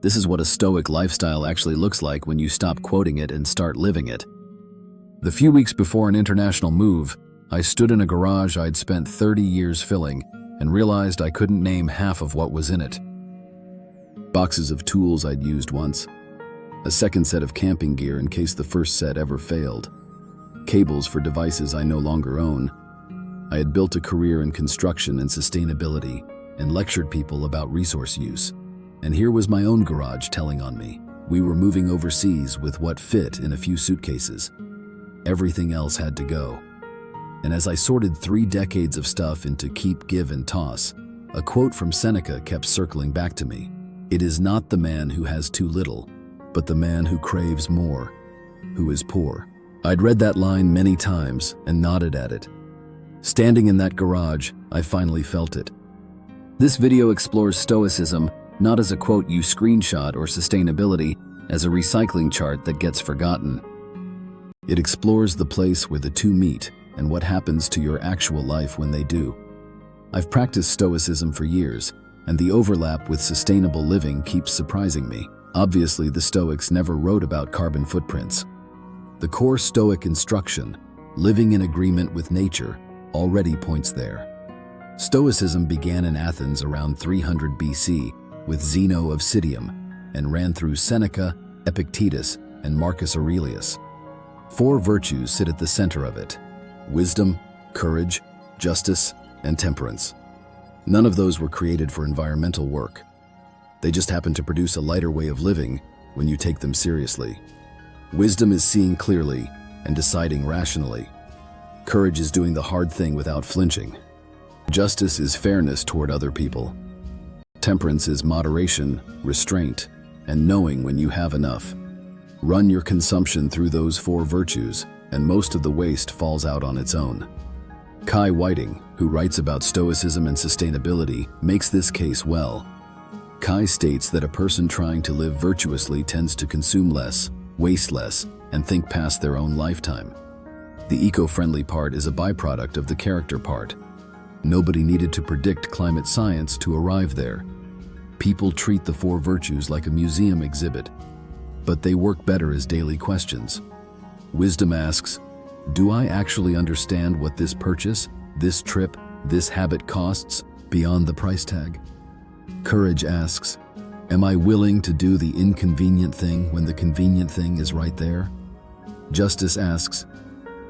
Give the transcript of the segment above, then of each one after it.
This is what a Stoic lifestyle actually looks like when you stop quoting it and start living it. The few weeks before an international move, I stood in a garage I'd spent 30 years filling and realized I couldn't name half of what was in it. Boxes of tools I'd used once, a second set of camping gear in case the first set ever failed, cables for devices I no longer own. I had built a career in construction and sustainability and lectured people about resource use. And here was my own garage telling on me. We were moving overseas with what fit in a few suitcases. Everything else had to go. And as I sorted 3 decades of stuff into keep, give, and toss, a quote from Seneca kept circling back to me. It is not the man who has too little, but the man who craves more, who is poor. I'd read that line many times and nodded at it. Standing in that garage, I finally felt it. This video explores Stoicism not as a quote you screenshot or sustainability as a recycling chart that gets forgotten. It explores the place where the two meet and what happens to your actual life when they do. I've practiced Stoicism for years, and the overlap with sustainable living keeps surprising me. Obviously, the Stoics never wrote about carbon footprints. The core Stoic instruction, living in agreement with nature, already points there. Stoicism began in Athens around 300 BC with Zeno of Citium and ran through Seneca, Epictetus, and Marcus Aurelius. 4 virtues sit at the center of it: wisdom, courage, justice, and temperance. None of those were created for environmental work. They just happen to produce a lighter way of living when you take them seriously. Wisdom is seeing clearly and deciding rationally. Courage is doing the hard thing without flinching. Justice is fairness toward other people. Temperance is moderation, restraint, and knowing when you have enough. Run your consumption through those 4 virtues, and most of the waste falls out on its own. Kai Whiting, who writes about Stoicism and sustainability, makes this case well. Kai states that a person trying to live virtuously tends to consume less, waste less, and think past their own lifetime. The eco-friendly part is a byproduct of the character part. Nobody needed to predict climate science to arrive there. People treat the 4 virtues like a museum exhibit, but they work better as daily questions. Wisdom asks, do I actually understand what this purchase, this trip, this habit costs beyond the price tag? Courage asks, am I willing to do the inconvenient thing when the convenient thing is right there? Justice asks,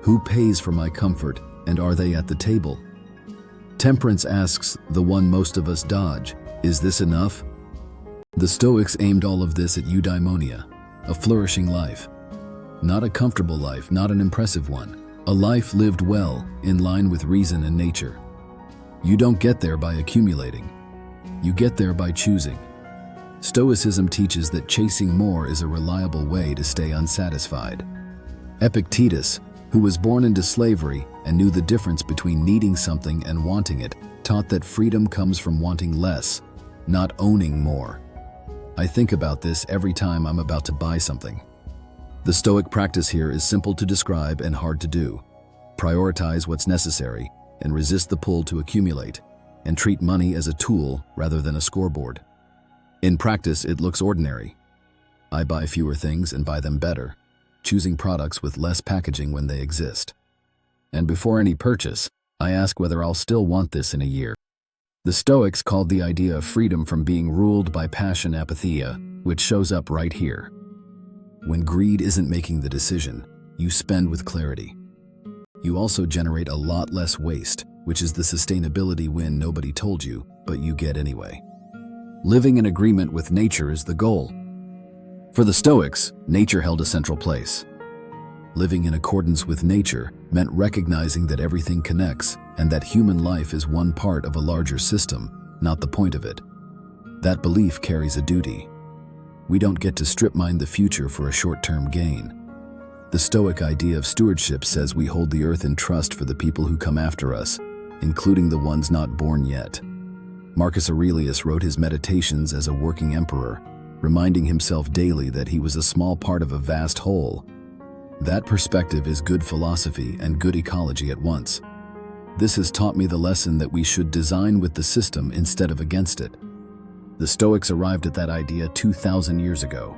who pays for my comfort and are they at the table? Temperance asks the one most of us dodge, is this enough? The Stoics aimed all of this at eudaimonia, a flourishing life. Not a comfortable life, not an impressive one. A life lived well, in line with reason and nature. You don't get there by accumulating. You get there by choosing. Stoicism teaches that chasing more is a reliable way to stay unsatisfied. Epictetus, who was born into slavery and knew the difference between needing something and wanting it, taught that freedom comes from wanting less, not owning more. I think about this every time I'm about to buy something. The Stoic practice here is simple to describe and hard to do. Prioritize what's necessary and resist the pull to accumulate, and treat money as a tool rather than a scoreboard. In practice, it looks ordinary. I buy fewer things and buy them better, choosing products with less packaging when they exist. And before any purchase, I ask whether I'll still want this in a year. The Stoics called the idea of freedom from being ruled by passion apatheia, which shows up right here. When greed isn't making the decision, you spend with clarity. You also generate a lot less waste, which is the sustainability win nobody told you, but you get anyway. Living in agreement with nature is the goal. For the Stoics, nature held a central place. Living in accordance with nature meant recognizing that everything connects and that human life is one part of a larger system, not the point of it. That belief carries a duty. We don't get to strip mine the future for a short-term gain. The Stoic idea of stewardship says we hold the earth in trust for the people who come after us, including the ones not born yet. Marcus Aurelius wrote his Meditations as a working emperor, reminding himself daily that he was a small part of a vast whole. That perspective is good philosophy and good ecology at once. This has taught me the lesson that we should design with the system instead of against it. The Stoics arrived at that idea 2,000 years ago.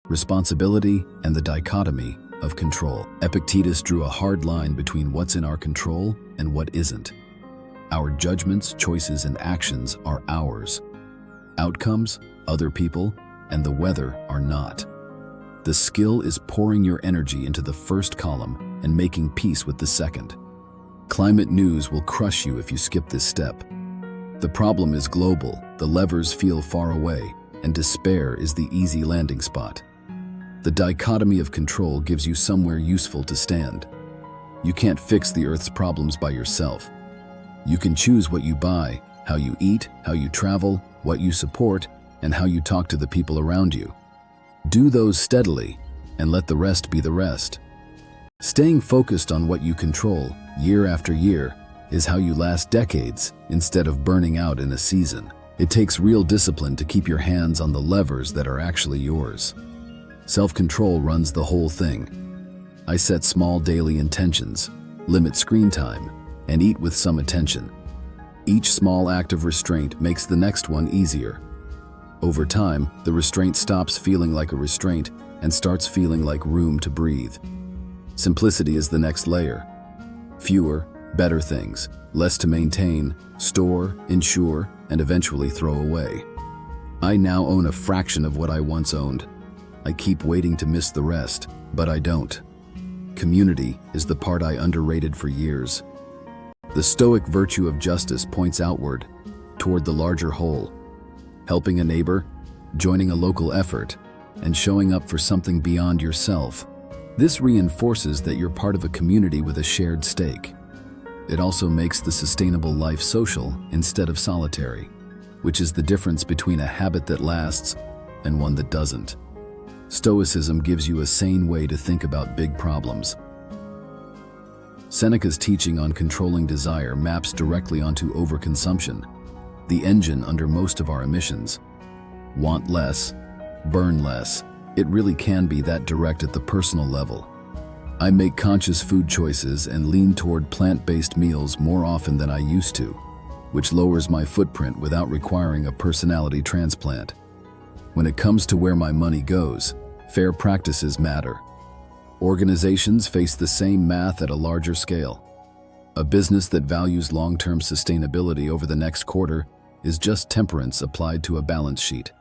Responsibility and the dichotomy of control. Epictetus drew a hard line between what's in our control and what isn't. Our judgments, choices, and actions are ours. Outcomes, other people, and the weather are not. The skill is pouring your energy into the first column and making peace with the second. Climate news will crush you if you skip this step. The problem is global, the levers feel far away, and despair is the easy landing spot. The dichotomy of control gives you somewhere useful to stand. You can't fix the Earth's problems by yourself. You can choose what you buy, how you eat, how you travel, what you support, and how you talk to the people around you. Do those steadily, and let the rest be the rest. Staying focused on what you control, year after year, is how you last decades instead of burning out in a season. It takes real discipline to keep your hands on the levers that are actually yours. Self-control runs the whole thing. I set small daily intentions, limit screen time, and eat with some attention. Each small act of restraint makes the next one easier. Over time, the restraint stops feeling like a restraint and starts feeling like room to breathe. Simplicity is the next layer. Fewer, better things, less to maintain, store, insure, and eventually throw away. I now own a fraction of what I once owned. I keep waiting to miss the rest, but I don't. Community is the part I underrated for years. The Stoic virtue of justice points outward, toward the larger whole. Helping a neighbor, joining a local effort, and showing up for something beyond yourself. This reinforces that you're part of a community with a shared stake. It also makes the sustainable life social instead of solitary, which is the difference between a habit that lasts and one that doesn't. Stoicism gives you a sane way to think about big problems. Seneca's teaching on controlling desire maps directly onto overconsumption, the engine under most of our emissions. Want less, burn less. It really can be that direct at the personal level. I make conscious food choices and lean toward plant-based meals more often than I used to, which lowers my footprint without requiring a personality transplant. When it comes to where my money goes, fair practices matter. Organizations face the same math at a larger scale. A business that values long-term sustainability over the next quarter is just temperance applied to a balance sheet.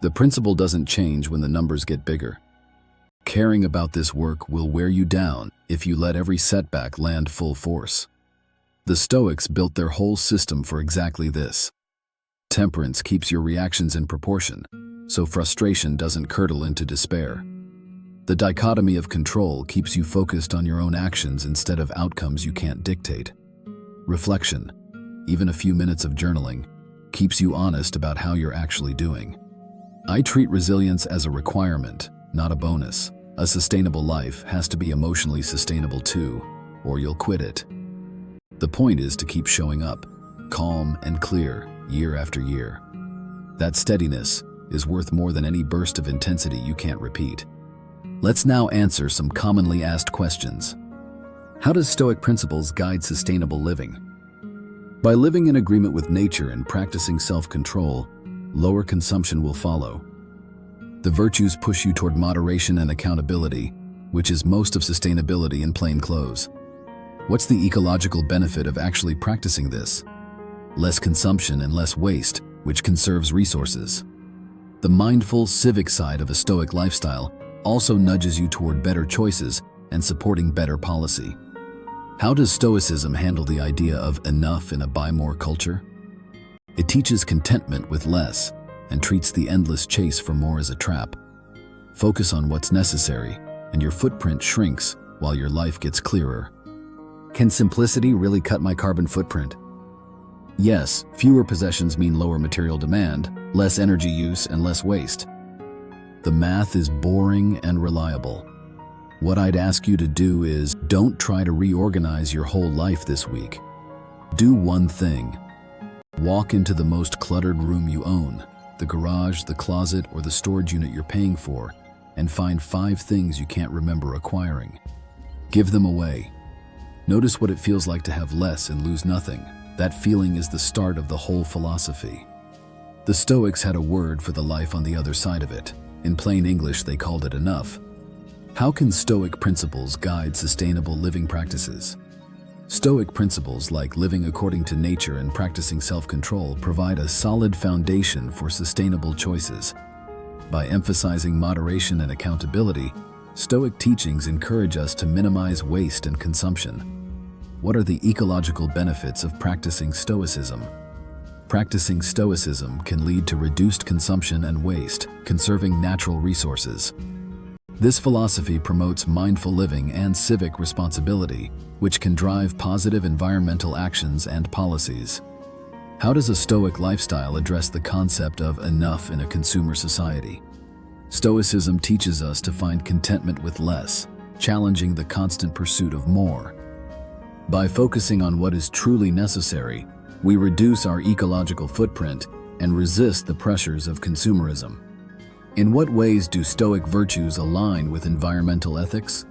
The principle doesn't change when the numbers get bigger. Caring about this work will wear you down if you let every setback land full force. The Stoics built their whole system for exactly this. Temperance keeps your reactions in proportion, so frustration doesn't curdle into despair. The dichotomy of control keeps you focused on your own actions instead of outcomes you can't dictate. Reflection, even a few minutes of journaling, keeps you honest about how you're actually doing. I treat resilience as a requirement, not a bonus. A sustainable life has to be emotionally sustainable too, or you'll quit it. The point is to keep showing up, calm and clear, year after year. That steadiness is worth more than any burst of intensity you can't repeat. Let's now answer some commonly asked questions. How does Stoic principles guide sustainable living? By living in agreement with nature and practicing self-control, lower consumption will follow. The virtues push you toward moderation and accountability, which is most of sustainability in plain clothes. What's the ecological benefit of actually practicing this? Less consumption and less waste, which conserves resources. The mindful, civic side of a Stoic lifestyle also nudges you toward better choices and supporting better policy. How does Stoicism handle the idea of enough in a buy more culture? It teaches contentment with less and treats the endless chase for more as a trap. Focus on what's necessary, and your footprint shrinks while your life gets clearer. Can simplicity really cut my carbon footprint? Yes, fewer possessions mean lower material demand, less energy use, and less waste. The math is boring and reliable. What I'd ask you to do is, don't try to reorganize your whole life this week. Do one thing. Walk into the most cluttered room you own, the garage, the closet, or the storage unit you're paying for, and find 5 things you can't remember acquiring. Give them away. Notice what it feels like to have less and lose nothing. That feeling is the start of the whole philosophy. The Stoics had a word for the life on the other side of it. In plain English, they called it enough. How can Stoic principles guide sustainable living practices? Stoic principles like living according to nature and practicing self-control provide a solid foundation for sustainable choices. By emphasizing moderation and accountability, Stoic teachings encourage us to minimize waste and consumption. What are the ecological benefits of practicing Stoicism? Practicing Stoicism can lead to reduced consumption and waste, conserving natural resources. This philosophy promotes mindful living and civic responsibility, which can drive positive environmental actions and policies. How does a Stoic lifestyle address the concept of enough in a consumer society? Stoicism teaches us to find contentment with less, challenging the constant pursuit of more. By focusing on what is truly necessary, we reduce our ecological footprint and resist the pressures of consumerism. In what ways do Stoic virtues align with environmental ethics?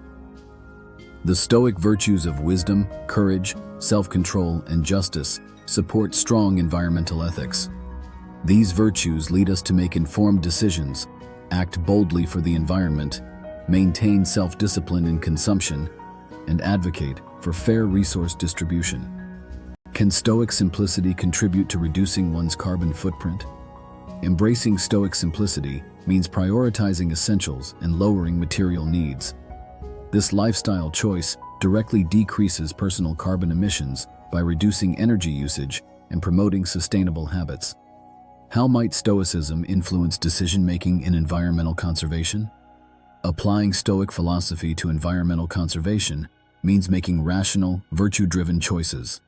The Stoic virtues of wisdom, courage, self-control, and justice support strong environmental ethics. These virtues lead us to make informed decisions, act boldly for the environment, maintain self-discipline in consumption, and advocate for fair resource distribution. Can Stoic simplicity contribute to reducing one's carbon footprint? Embracing Stoic simplicity means prioritizing essentials and lowering material needs. This lifestyle choice directly decreases personal carbon emissions by reducing energy usage and promoting sustainable habits. How might Stoicism influence decision-making in environmental conservation? Applying Stoic philosophy to environmental conservation means making rational, virtue-driven choices.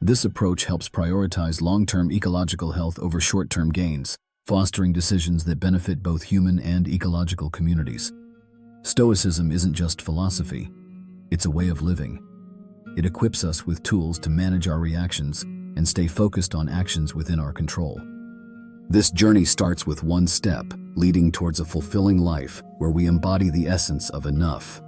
This approach helps prioritize long-term ecological health over short-term gains, fostering decisions that benefit both human and ecological communities. Stoicism isn't just philosophy, it's a way of living. It equips us with tools to manage our reactions and stay focused on actions within our control. This journey starts with one step, leading towards a fulfilling life where we embody the essence of enough.